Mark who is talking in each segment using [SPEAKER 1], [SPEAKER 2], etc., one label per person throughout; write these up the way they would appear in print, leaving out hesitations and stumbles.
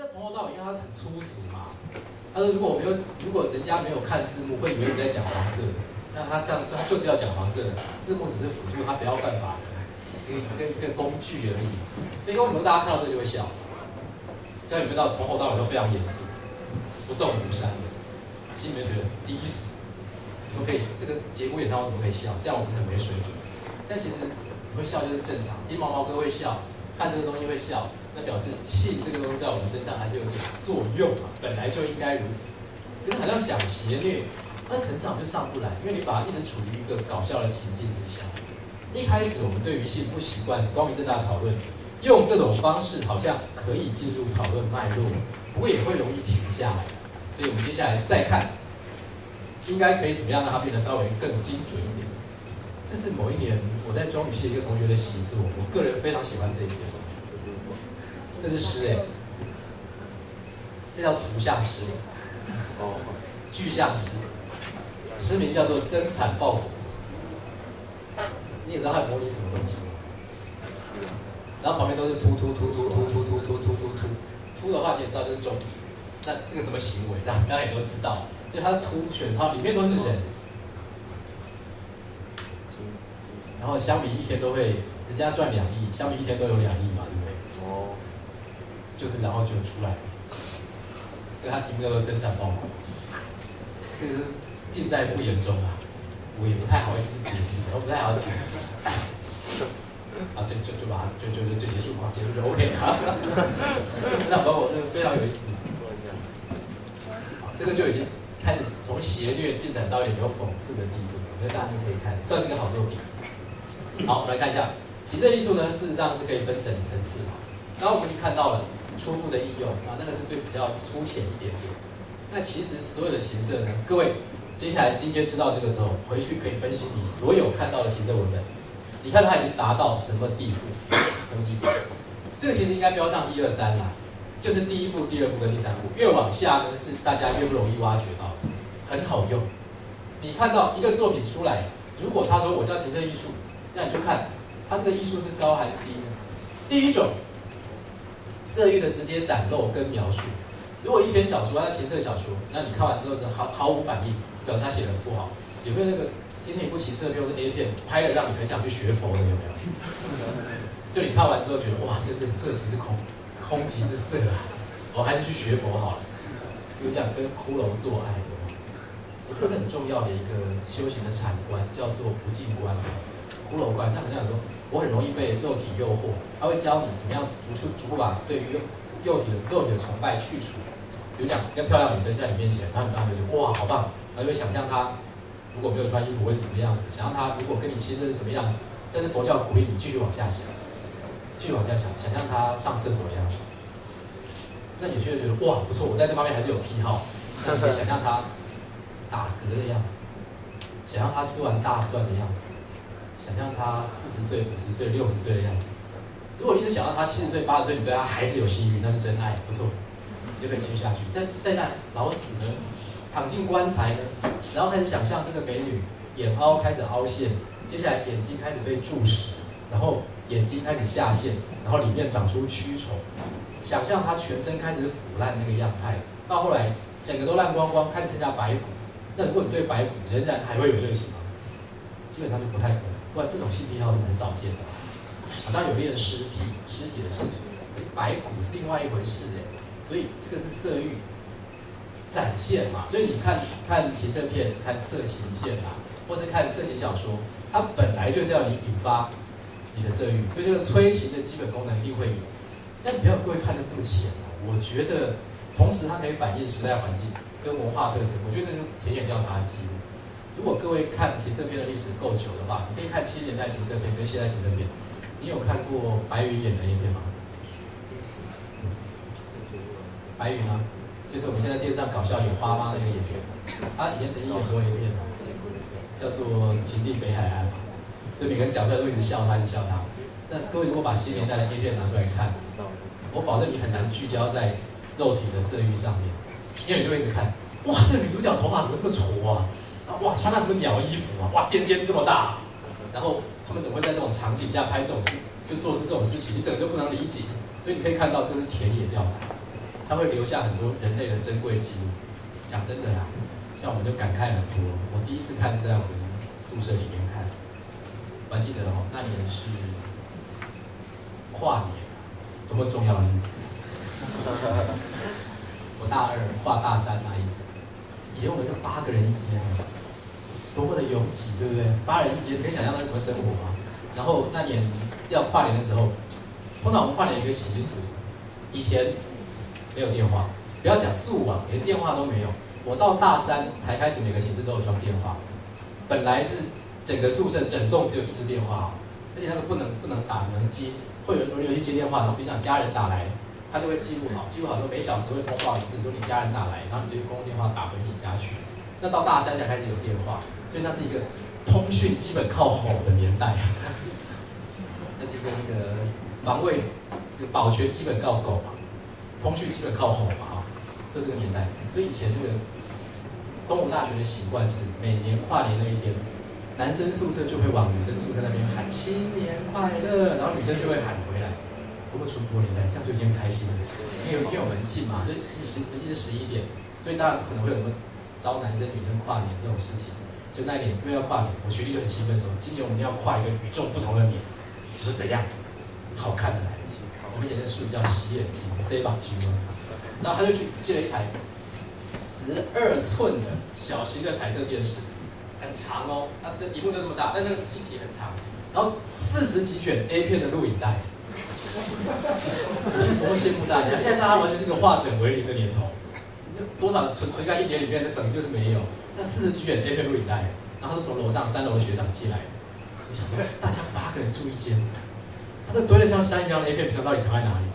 [SPEAKER 1] 那从头到尾，因为它很粗俗嘛。他说如果人家没有看字幕，会以为你在讲黄色的。那他就是要讲黄色的，字幕只是辅助他不要犯法的，是一个工具而已。所以为什么大家看到这就会笑？大家有没有到从头到尾都非常严肃，不动如山的，心里面觉得低俗，怎么可以这个节骨眼上我怎么可以笑？这样我不是很没水准？但其实你会笑就是正常，听毛毛哥会笑，看这个东西会笑，那表示性这个东西在我们身上还是有点作用嘛，本来就应该如此。可是好像讲邪虐，那层次好像就上不来，因为你把它一直处于一个搞笑的情境之下。一开始我们对于性不习惯，光明正大的讨论，用这种方式好像可以进入讨论脉络，不过也会容易停下来。所以我们接下来再看，应该可以怎么样让它变得稍微更精准一点。这是某一年我在中语系一个同学的习作，我个人非常喜欢这一点。这是诗哎，这叫图像诗，具象诗，诗名叫做《增产报国》。你也知道它模拟什么东西吗？然后旁边都是突的话，你也知道就是中指。那这个什么行为，大家也都知道。所以它的突选号里面都是人。然后相比一天都会，人家赚2亿，相比一天都有2亿嘛，对不对？哦。就是然后就出来了。因为它题目叫做增产报国，这个是尽在不言中啊。我也不太好意思解释，我不太好解释。啊，就把它就结束嘛，结束就 OK 了。那包括这个非常有意思。这个就已经开始从邪虐进展到有讽刺的地步，我觉得大家就可以看，算是个好作品。好，我们来看一下，其实这艺术呢，事实上是可以分成层次。然后我们已经看到了初步的应用啊，那个是最比较粗浅一点点。那其实所有的情色呢，各位接下来今天知道这个之后，回去可以分析你所有看到的情色文本，你看它已经达到什么地步？什么地步？这个其实应该标上1、2、3啦，就是第一步、第2步跟第3步。越往下呢，是大家越不容易挖掘到，很好用。你看到一个作品出来，如果他说我叫情色艺术，那你就看它这个艺术是高还是低呢？第一种，色欲的直接展露跟描述。如果一篇小说，它情色小说，那你看完之后毫无反应，表示他写的不好。有没有那个今天一部情色片或者 A 片拍的让你很想去学佛的有没有？就你看完之后觉得哇，真的色即是空，空即是色啊，我还是去学佛好了。有讲跟骷髅做爱的，这是很重要的一个修行的禅观，叫做不净观、骷髅观。那很多人说，我很容易被肉体诱惑，他会教你怎么样逐步把对于肉体的崇拜去除。比如讲，一个漂亮女生在你面前，然后你当时就哇好棒，然后就会想象她如果没有穿衣服会是什么样子，想象她如果跟你亲热是什么样子。但是佛教鼓励你继续往下想，继续往下想，想象她上厕所的样子。那有些人觉得哇不错，我在这方面还是有癖好。那你可以想象她打嗝的样子，想象她吃完大蒜的样子，想象她40岁、50岁、60岁的样子。如果你一直想到她70岁、80岁，你对她还是有性欲，那是真爱，不错。就可以继续下去，但在那老死呢，躺进棺材呢，然后开始想象这个美女眼凹开始凹陷，接下来眼睛开始被注视，然后眼睛开始下陷，然后里面长出蛆虫，想象她全身开始腐烂那个样态，到后来整个都烂光光，开始剩下白骨。那如果你对白骨仍然还会有热情吗？基本上就不太可能，不然这种性癖好是很少见的。当然有恋尸体的事，白骨是另外一回事哎。所以这个是色欲展现嘛，所以你看情色片、看色情片啊，或是看色情小说，它本来就是要你引发你的色欲，所以这个催情的基本功能一定会有。但不要各位看得这么浅啊，我觉得同时它可以反映时代环境跟文化特色，我觉得这是田野调查的记录。如果各位看情色片的历史够久的话，你可以看70年代情色片跟现代情色片。你有看过白云演的影片吗？白云啊，就是我们现在电视上搞笑有花妈那个演员，他以前曾经演过一片，叫做《情定北海岸》嘛，所以每个人讲出来都一直笑他，一直笑他。那各位如果把70年代的 A 片拿出来看，我保证你很难聚焦在肉体的色欲上面，因为你就会一直看，哇，这个女主角头发怎么这么挫啊？哇，穿那什么鸟衣服啊？哇，垫肩这么大，然后他们怎么会在这种场景下拍这种事，就做出这种事情？你整个就不能理解。所以你可以看到，这是田野调查。它会留下很多人类的珍贵记录。讲真的啦，像我们就感慨很多。我第一次看是在我们宿舍里面看，我还记得哦，那年是跨年，多么重要的日子。我大2跨大3那一年，以前我们是8个人一间，多么的拥挤，对不对？8人一间，你可以想象那是什么生活吗？然后那年要跨年的时候，通常我们跨年有一个习俗，以前没有电话，不要讲速网，连电话都没有。我到大3才开始每个寝室都有装电话，本来是整个宿舍整栋只有1支电话，而且那个不能打，只能接，会有人轮流去接电话，然后比如讲家人打来，他就会记录好，之后每小时会通报1次，说你家人打来，然后你就用公共电话打回你家去。那到大3才开始有电话，所以那是一个通讯基本靠吼的年代，那是一个防卫、保全基本靠狗嘛，通讯基本靠吼嘛，哈，这是个年代。所以以前东吴大学的习惯是每年跨年那一天，男生宿舍就会往女生宿舍那边喊新年快乐，然后女生就会喊回来，多么淳朴的年代，这样就已经开心了。因为我们近嘛，就一直11点，所以大家可能会有什么招男生女生跨年这种事情。就那一年因为要跨年，我学弟就很兴奋说，今年我们要跨一个与众不同的年。我说怎样？好看的来，我们演的术语叫洗眼睛 ，say 把睛嘛。然后他就去借了一台12寸的小型的彩色电视，很长哦，它这屏幕就这么大，但那个机体很长，然后40几卷 A 片的录影带，多么羡慕大家！现在大家完全是个化整为零的年头，多少存在1年里面的等于就是没有，那40几卷 A 片录影带，然后是从楼上3楼的学长借来的。我想说，大家8个人住一间，他这堆得像山一样的 A 片片到底藏在哪里？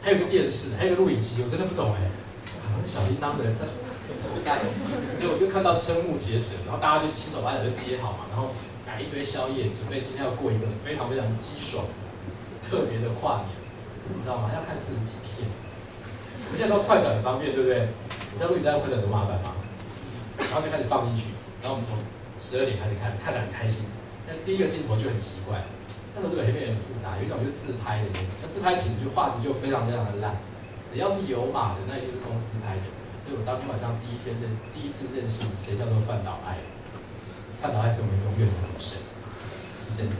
[SPEAKER 1] 还有个电视，还有个录影机，我真的不懂哎，好像小叮当的人在口袋，所以我就看到瞠目结舌，然后大家就七手八脚就接好嘛，然后买一堆宵夜，准备今天要过一个非常非常激爽、特别的跨年，你知道吗？要看40几片，我们现在都快转很方便，对不对？你在录影带快转多麻烦吗？然后就开始放进去，然后我们从12点开始看，看得很开心。那第一个镜头就很奇怪，那时候这个黑片很复杂，有一种就是自拍的，那自拍品质就画质就非常非常的烂，只要是有码的，那就是公司拍的。所以我当天晚上第一次认识谁叫做范岛爱，范岛爱是我们永远的女神，是真的。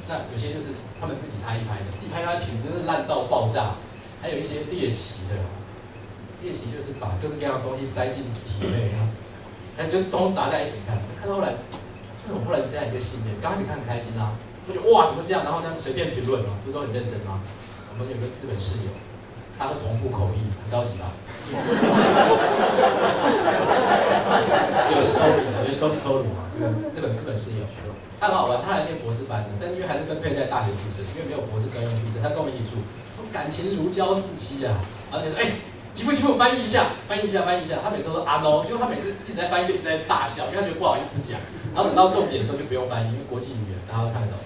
[SPEAKER 1] 那有些就是他们自己拍一拍的，自己拍一拍品质真是烂到爆炸，还有一些猎奇的，猎奇就是把各式各样的东西塞进体内，还就都砸在一起看，看到后来。我后来就这样一个信念，刚开始看很开心啊，我觉得哇怎么这样，然后这样随便评论嘛，不是都很认真吗？我们有个日本室友，他会同步口译，很高级吧？有story 偷鲁嘛，日本室友，他很好玩，他来念博士班的，但是因为还是分配在大学宿舍，因为没有博士专用宿舍，他跟我们一起住，感情如胶似漆啊，然后就说吉夫翻译一下，他每次都说啊 no， 结果他每次自己在翻译就一直在大笑，因为他觉得不好意思讲。然后等到重点的时候就不用翻译，因为国际语言大家都看得懂，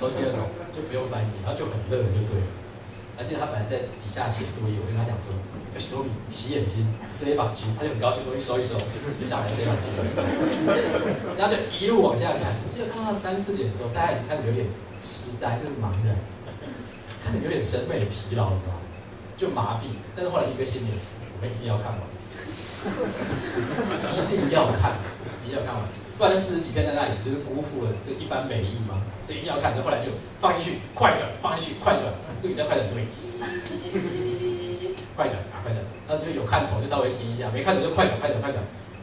[SPEAKER 1] 都听得懂，就不用翻译，然后就很乐就对了。而且他本来在底下写作业，我跟他讲说，多米洗眼睛，塞把睛，他就很高兴，东西收一收，就下来塞把睛，然后就一路往下看。我记得看到3、4点的时候，大家已经开始有点痴呆，就是茫然，开始有点审美疲劳了吧。就麻痹，但是后来一个信念，我们一定要看完，一定要看完，不然那40几片在那里就是辜负了这一番美意嘛，所以一定要看。后来就放进去快转，录影带快转就会快转，然后就有看头就稍微停一下，没看头就快转。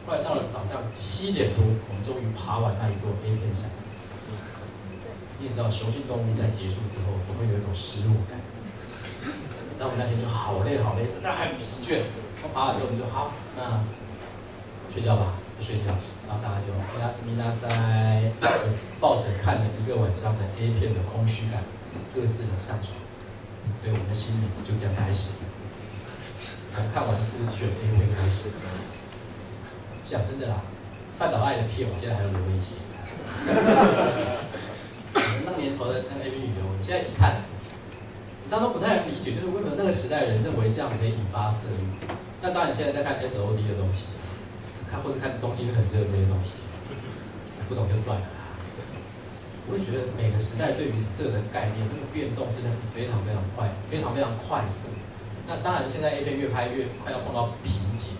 [SPEAKER 1] 后来到了早上7点多，我们终于爬完那一座 A 片山。你也知道，雄性动物在结束之后，总会有一种失落感。那我们那天就好累，真的很疲倦。我爬完之后，我们就好，那睡觉吧，就睡觉。然后大家就おやすみなさい，抱着看了1个晚上的 A 片的空虚感，各自的上床。所以我们的心灵就这样开始，从看完40卷 A 片开始。讲真的啦，范岛爱的片我现在还有留一些。那个年头的那个 A 片女优，你现在一看。当然不太能理解，就是为什么那个时代的人认为这样可以引发色欲。那当然，你现在在看 SOD 的东西，或者看东京很热这些东西，不懂就算了啦。我会觉得每个时代对于色的概念，那个变动真的是非常非常快，非常非常快速。那当然，现在 A 片越拍越快要碰到瓶颈，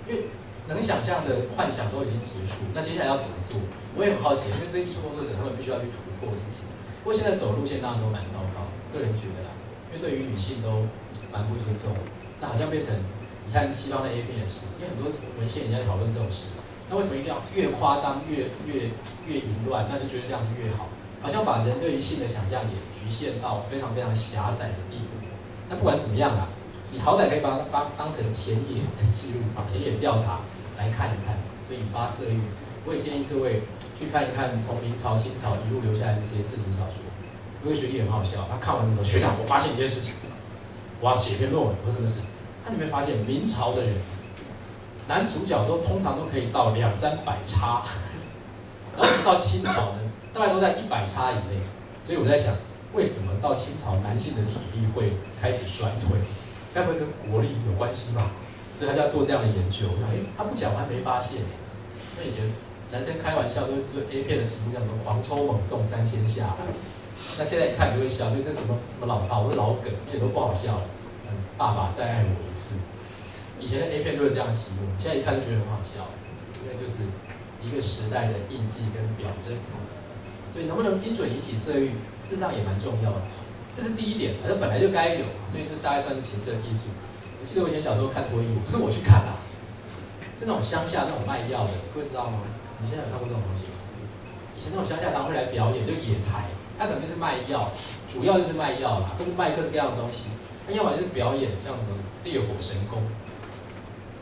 [SPEAKER 1] 因为能想象的幻想都已经结束，那接下来要怎么做？我也很好奇，因为这些艺术工作者他们必须要去突破事情。不过现在走的路线当然都蛮糟糕，个人觉得啦，因为对于女性都蛮不尊重，那好像变成你看西方的 A 片也是，因为很多文献也在讨论这种事。那为什么一定要越夸张越淫乱？那就觉得这样子越好，好像把人对于性的想象也局限到非常非常狭窄的地步。那不管怎么样啊，你好歹可以把它当成田野的记录、田野调查来看一看，会引发色欲。我也建议各位去看一看从明朝、清朝一路留下来这些色情小说。有个学弟很好笑，他看完之后，学长，我发现一件事情，我要写篇论文，我什么事？他你会发现明朝的人，男主角通常都可以到200-300叉，然后到清朝呢，大概都在100叉以内。所以我在想，为什么到清朝男性的体力会开始衰退？该不会跟国力有关系吧？所以他就要做这样的研究。他不讲我还没发现。那以前男生开玩笑都做 A 片的题目叫什么"狂抽猛送3000下"，那现在一看就会笑，因为这什么老套，都老梗，一点都不好笑了。爸爸再爱我一次。以前的 A 片都是这样的题目，现在一看就觉得很好笑，因为就是一个时代的印记跟表征。所以能不能精准引起色欲，事实上也蛮重要的。这是第一点，这本来就该有，所以这大概算是情色艺术。我记得我以前小时候看脱衣舞，不是我去看啊，是那种乡下那种卖药的，各位知道吗？你现在有看过这种东西吗？以前那种乡下常会来表演，就野台，他可能就是卖药，主要就是卖药啦，或是卖各式各样的东西。那要么就是表演，像什么烈火神功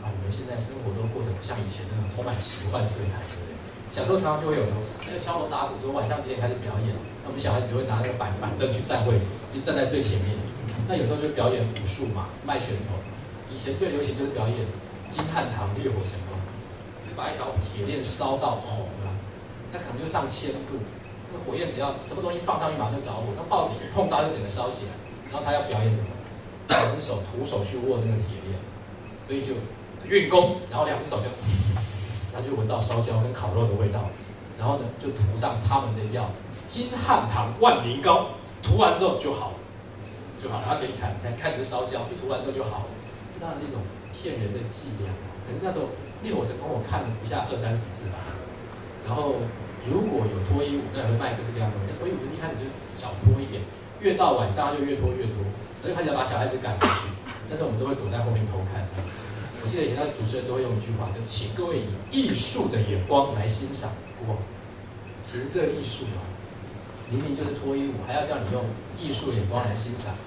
[SPEAKER 1] 啊，你们现在生活都过得不像以前那种充满奇幻色彩，对不对？小时候常常就会有那个敲锣打鼓，说晚上几点开始表演，那我们小孩子就会拿那个板凳去占位置，就站在最前面。那有时候就表演武术嘛，卖拳头。以前最流行就是表演金汉堂烈火神功，就把一条铁链烧到红了，那可能就上1000度，那火焰只要什么东西放上去马上就着火，那报纸一碰到就整个烧起来。然后他要表演什么？2只手徒手去握那个铁链，所以就运功，然后2只手就他就闻到烧焦跟烤肉的味道，然后呢就涂上他们的药金汉堂万灵膏，涂完之后就好了，然后给你看，开始烧焦，一涂完之后就好了。当然是一种骗人的伎俩，可是那时候烈火神功我看了不下20-30次吧。然后如果有脱衣舞，那也会卖各式各样的东西。脱衣舞就是一开始就小脱一点，越到晚上就越脱越多，他就开始要把小孩子赶回去。但是我们都会躲在后面偷看。我记得以前那主持人都会用一句话，就请各位以艺术的眼光来欣赏。哇，情色艺术啊，明明就是脱衣舞，还要叫你用艺术眼光来欣赏。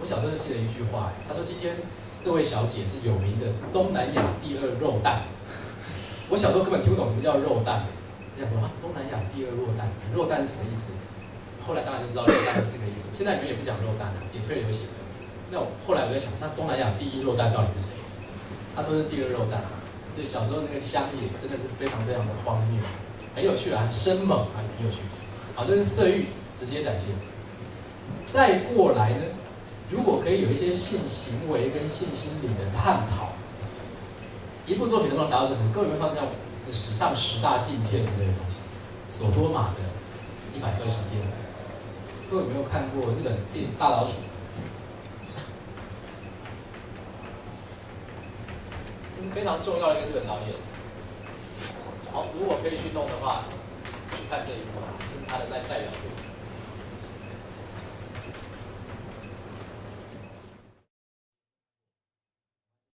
[SPEAKER 1] 我小时候就记得一句话，他说今天这位小姐是有名的东南亚第2肉蛋。我小时候根本听不懂什么叫肉蛋，我想说啊，东南亚第2肉蛋，肉蛋是什么意思？后来当然就知道肉蛋是这个意思。现在你们也不讲肉蛋了，也退流行了。那我后来我在想，那东南亚第1肉蛋到底是谁？他说是第2肉蛋。所以小时候那个乡野真的是非常非常的荒谬，很有趣啊，很生猛啊，很有趣。好，这是色欲直接展现。再过来呢，如果可以有一些性行为跟性心理的探讨，一部作品能不能达到这种？各位有没有看到像史上10大禁片之类的东西？索多玛的120天。各位有没有看过日本电影《大老鼠》？这是非常重要的一个日本导演。好，如果可以去弄的话，去看这一部，这是他的代表作。